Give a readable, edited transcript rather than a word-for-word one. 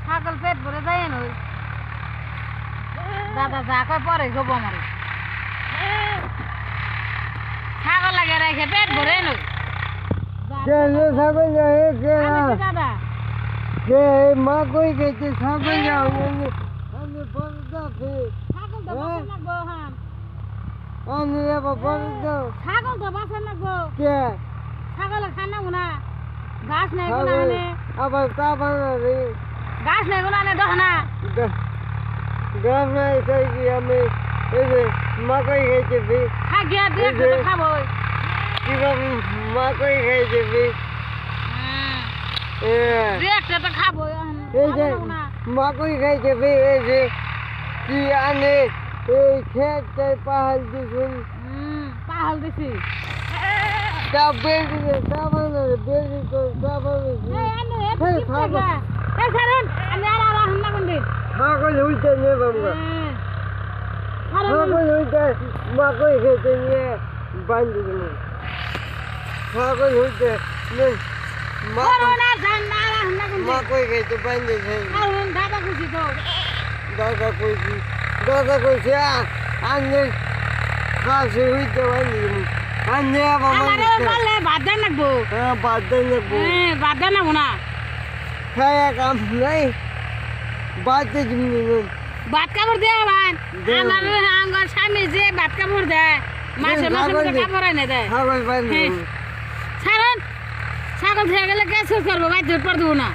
ছাগল পেট ভরে যায় নই দাদা যা কয় পরে গব আমার ছাগল লাগে রেখে পেট ভরে নই কে রে ছাগল যায় কে দাদা কে মা কই গেছে ছাগল যাও আমি বলদা ফে ছাগল তো বাসা লাগবো হ্যাঁ আমি বলদা ছাগল তো বাসা লাগবো কে ছাগল খানা গুনা ঘাস নাই গুনা নে আবার তা বানারে ঘাস নাই গুনা নে দহনা গ্রামে এসে কি আমি এই যে মাকই খাইছে বি খা গিয়া দিয়ে তো খাবো কিভাবে মাকই খাইছে বি দেখতে তো খাবো এই যে মাকই খাইছে বি এই যে কি আনে এই খেতে পাহাড় দিছুন পাহাল দিছি তা বেরি তা বানারে বেরি তো তা বানারে এই আনো এ কি পাগা এই সারুন আমি আর হান্না কোন দিন ছাগল হইতে নে বাবা ছাগল হইতে মাকই খেতে নিয়ে বান্ধি দিল ছাগল হইতে নে করোনা জান্না আর হান্না কোন দিন মাকই খেতে বান্ধি দেয় কারণ দাদা খুশি তো দাদা কইছে আনে খাসি হইতে বান্ধি দিল আনে আমারে বলে ভাত দেন লাগবো হ্যাঁ বাদ দেন ভাত দেন লাগবো না খায়া কাম নাই বাদ দে তুমি ভাত কাপড় দেয় ভাই আমার আঙ্গর স্বামী যে ভাত কাপড় দেয় মাসে মাসে কাপড় এনে দেয় ছাগল বান্ধি ছাড়ুন ছাগল থেকে গেলে গ্যাস করবো ভাই জোর পর দেবো না